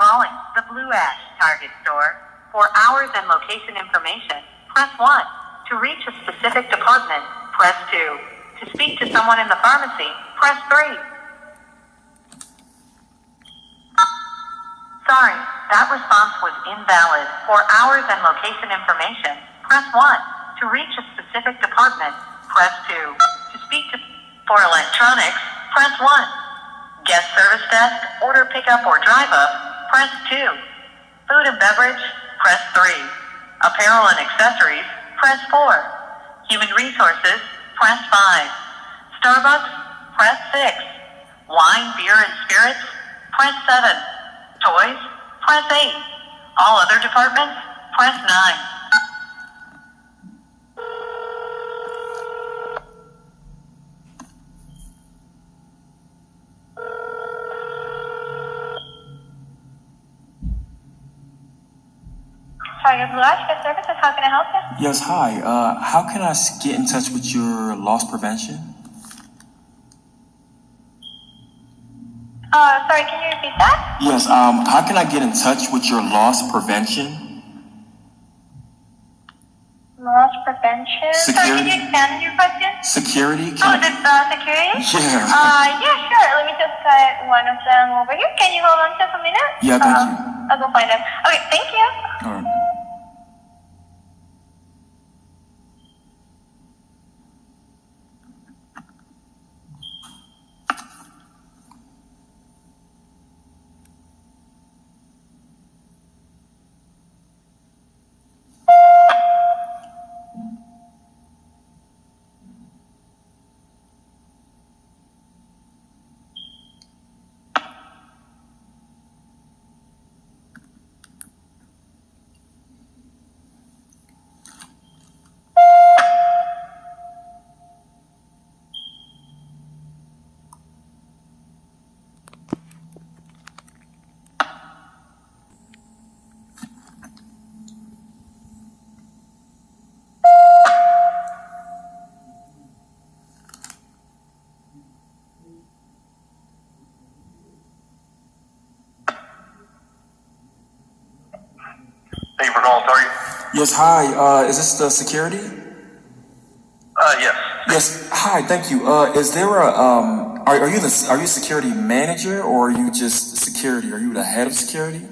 calling the Blue Ash Target store. For hours and location information, press 1. To reach a specific department, press 2. To speak to someone in the pharmacy, press 3. Sorry, that response was invalid. For hours and location information, press 1. To reach a specific department, press 2. To speak to... For electronics, press 1. Guest service desk, order pickup or drive up, press 2. Food and beverage, press 3. Apparel and accessories, press 4. Human resources, press 5. Starbucks, press 6. Wine, beer, and spirits, press 7. Toys, press 8. All other departments, press 9. Target Blue Ash Guest Services, how can I help you? Yes, hi. How can I get in touch with your loss prevention? Sorry, can you repeat that? Yes, how can I get in touch with your loss prevention? Loss prevention? Sorry, can you expand your question? Security? Security? Yeah. Yeah, sure. Let me just get one of them over here. Can you hold on just a minute? Yeah, thank you. I'll go find them. Okay, thank you. All right. Thank you for calling Target. Yes, hi. Is this the security? Yes. Yes. Hi, thank you. Is there a are you a security manager or are you just security? Are you the head of security?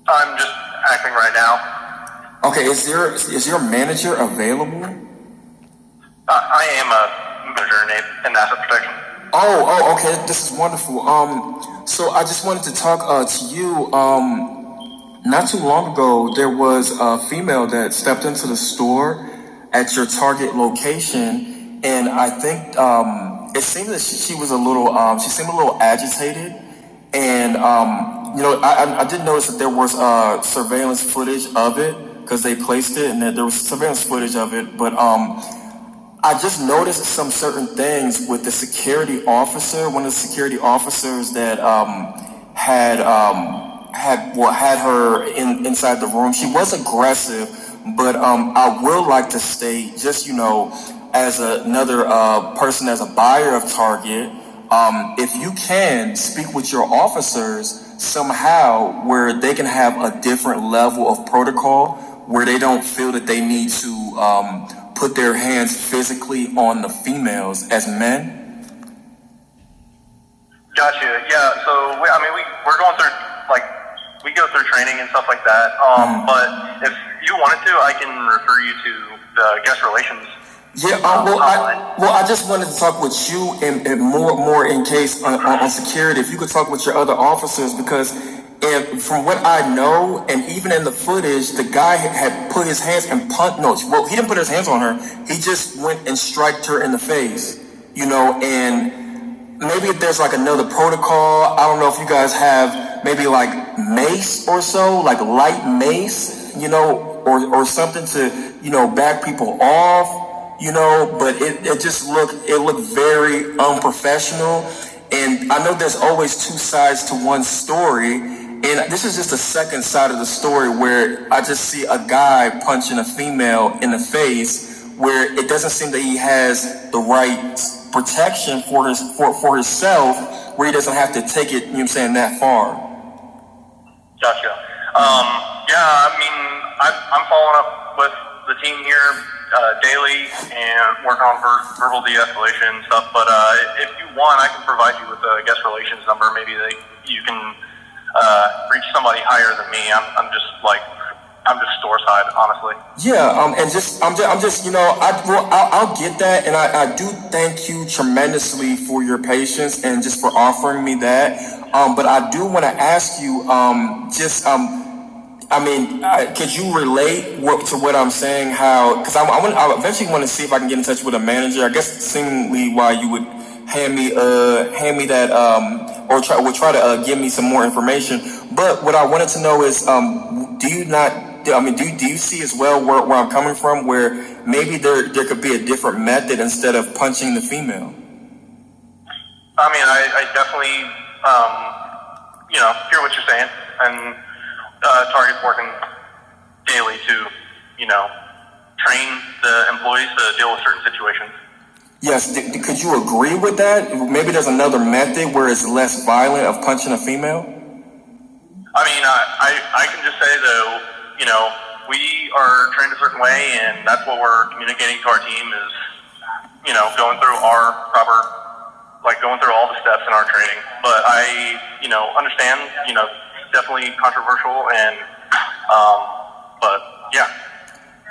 I'm just acting right now. Okay, is your manager available? I am a manager in asset protection. Oh, okay. This is wonderful. So I just wanted to talk to you. Not too long ago, there was a female that stepped into the store at your Target location, and I think it seemed that she was a little, she seemed a little agitated, and I did notice that there was surveillance footage of it because they placed it, and that there was surveillance footage of it, but I just noticed some certain things with the security officer. One of the security officers that had her inside the room. She was aggressive, but I will like to state, just as another person, as a buyer of Target, if you can speak with your officers somehow where they can have a different level of protocol, where they don't feel that they need to put their hands physically on the females as men. Gotcha. Yeah. So we're going through we go through training and stuff like that. But if you wanted to, I can refer you to the guest relations. Yeah. I just wanted to talk with you and more in case on security. If you could talk with your other officers, because from what I know, and even in the footage, the guy had put his hands and he didn't put his hands on her. He just went and striked her in the face. And maybe if there's another protocol, I don't know if you guys have maybe mace or so, light mace, or something to, back people off, but it looked very unprofessional. And I know there's always two sides to one story. And this is just the second side of the story where I just see a guy punching a female in the face where it doesn't seem that he has the right protection for himself, where he doesn't have to take it, that far. Gotcha. Yeah, I mean, I'm following up with the team here daily and working on verbal de-escalation and stuff. But if you want, I can provide you with a guest relations number. Maybe you can reach somebody higher than me. I'm just store side, honestly. Yeah, and I'm just, I'll get that, and I do thank you tremendously for your patience and just for offering me that. But I do want to ask you, could you relate to what I'm saying? How? Because I eventually want to see if I can get in touch with a manager. I guess seemingly why you would hand me that or try to give me some more information. But what I wanted to know is, do you see as well where I'm coming from, where maybe there could be a different method instead of punching the female? I mean, I definitely hear what you're saying, and Target's working daily to train the employees to deal with certain situations. Yes, could you agree with that? Maybe there's another method where it's less violent of punching a female? I mean, I can just say though, we are trained a certain way, and that's what we're communicating to our team is, going through our proper, going through all the steps in our training. But I, understand, definitely controversial, and, but yeah.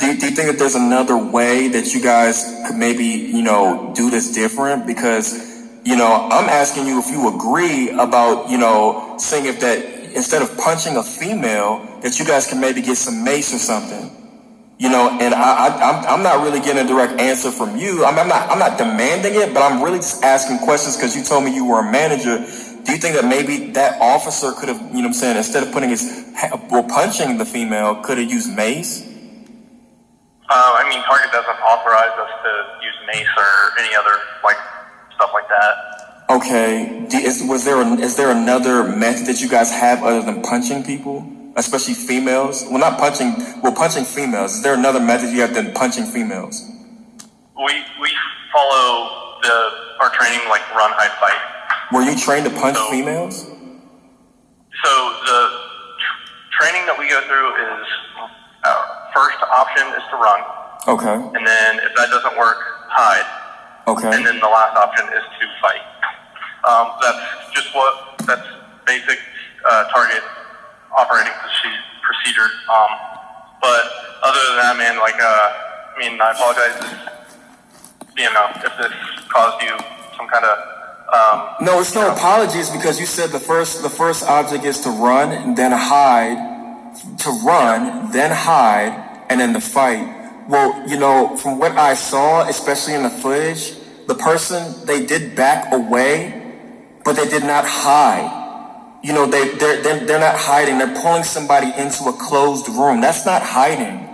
Do you think that there's another way that you guys could maybe, do this different? Because, I'm asking you if you agree about, saying if that instead of punching a female, that you guys can maybe get some mace or something, and I'm not really getting a direct answer from you. I'm not demanding it, but I'm really just asking questions because you told me you were a manager. Do you think that maybe that officer could have, instead of punching the female, could have used mace? I mean, Target doesn't authorize us to use mace or any other stuff like that. Okay. Is there another method that you guys have other than punching people, especially females? Well, not punching. Well, punching females. Is there another method you have than punching females? We follow our training run, hide, fight. Were you trained to punch females? So the training that we go through is first option is to run. Okay. And then if that doesn't work, hide. Okay. And then the last option is to fight. That's basic Target operating procedure. But other than that, man, I apologize. If this caused you some kind of. No, it's no apologies because you said the first object is to run and then hide. To run, then hide, and then the fight. Well, from what I saw, especially in the footage, the person, they did back away, but they did not hide. They're not hiding. They're pulling somebody into a closed room. That's not hiding.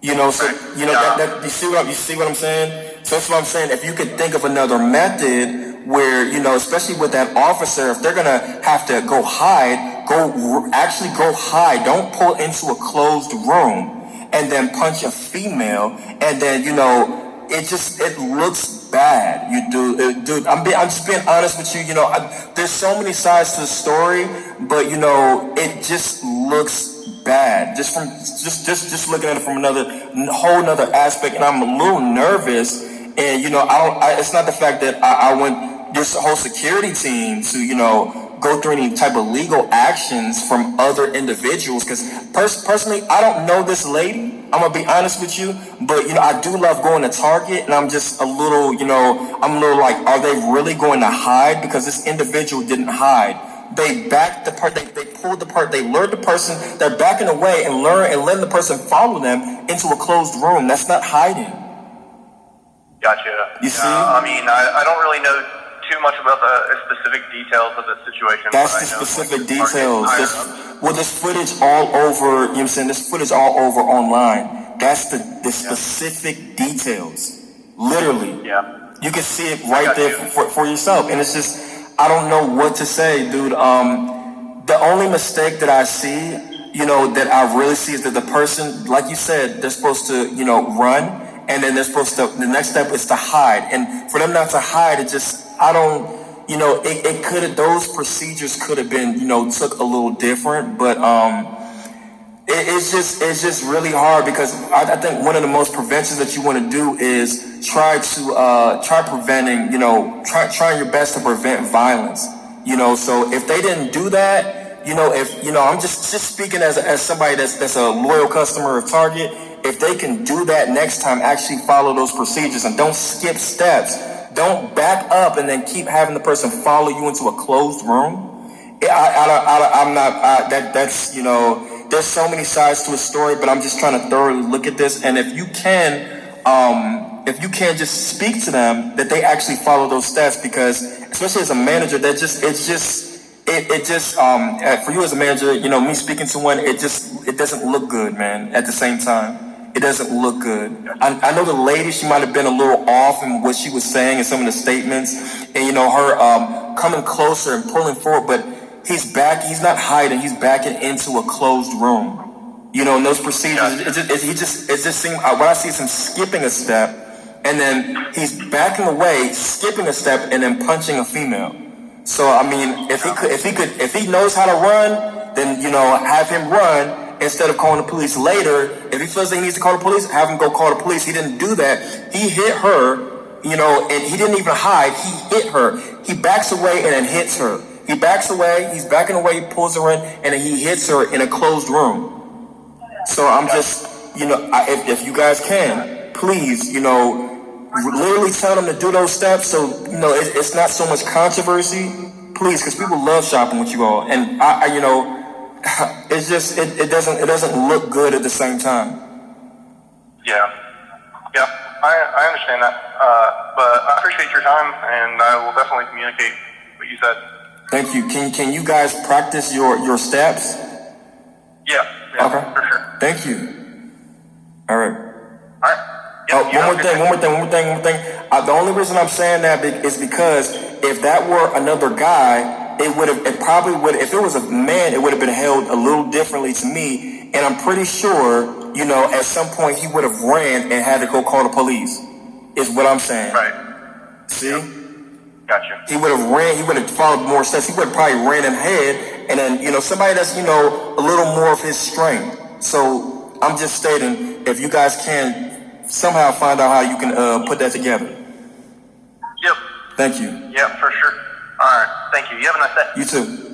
You see what I'm saying? So that's what I'm saying. If you could think of another method where, especially with that officer, if they're going to have to go hide, go hide. Don't pull into a closed room and then punch a female. And then, it looks bad. You do, dude. I'm just being honest with you. There's so many sides to the story, but it just looks bad. Just looking at it from whole nother aspect, and I'm a little nervous. And it's not the fact that I want this whole security team to go through any type of legal actions from other individuals, because personally I don't know this lady. I'm gonna be honest with you, but I do love going to Target, and I'm just a little are they really going to hide? Because this individual didn't hide. They backed the part. They pulled the part. They lured the person. They're backing away and letting the person follow them into a closed room. That's not hiding. Gotcha. You see? I don't really know too much about the specific details of the situation. That's the specific details. This footage all over. This footage all over online. That's the specific details. Literally. Yeah. You can see it right there for yourself, and it's just. I don't know what to say, dude. The only mistake that I see, that I really see is that the person, like you said, they're supposed to, run, and then the next step is to hide. And for them not to hide, I don't you know, it could have, those procedures could have been, you know, took a little different, but it's just really hard because I think one of the most preventions that you want to do is try preventing, you know, trying your best to prevent violence, you know. So if they didn't do that, you know, if, you know, I'm just speaking as somebody that's a loyal customer of Target. If they can do that next time, actually follow those procedures and don't skip steps. Don't back up and then keep having the person follow you into a closed room. I'm not, that's, you know, there's so many sides to a story, but I'm just trying to thoroughly look at this. And if you can just speak to them that they actually follow those steps, because especially as a manager, for you as a manager, you know, me speaking to one, it doesn't look good, man. At the same time, it doesn't look good. I know the lady, she might have been a little off in what she was saying and some of the statements, and you know, her coming closer and pulling forward, but he's not hiding, he's backing into a closed room. You know, in those procedures, it just seemed, when I see him skipping a step, and then he's backing away, skipping a step, and then punching a female. So I mean, if he knows how to run, then, you know, have him run instead of calling the police later. If he feels that he needs to call the police, have him go call the police. He didn't do that. He hit her, you know, and he didn't even hide. He hit her. He backs away and then hits her. He backs away, he's backing away, he pulls her in, and then he hits her in a closed room. So I'm just, you know, if you guys can, please, you know, literally tell them to do those steps so, you know, it's not so much controversy. Please, because people love shopping with you all. And, I you know, it's just, it doesn't look good at the same time. Yeah, I understand that. But I appreciate your time, and I will definitely communicate what you said. Thank you. Can you guys practice your steps? Yeah, okay. For sure. Thank you. All right. Yeah, one more thing. The only reason I'm saying that is because if that were another guy, if it was a man, it would have been held a little differently to me. And I'm pretty sure, you know, at some point he would have ran and had to go call the police, is what I'm saying. Right. See? Yep. Gotcha. He would have ran, he would have followed more steps. He would have probably ran him ahead, and then, you know, somebody that's, you know, a little more of his strength. So I'm just stating, if you guys can somehow find out how you can put that together. Yep. Thank you. Yep, for sure. All right. Thank you. You have a nice day. You too.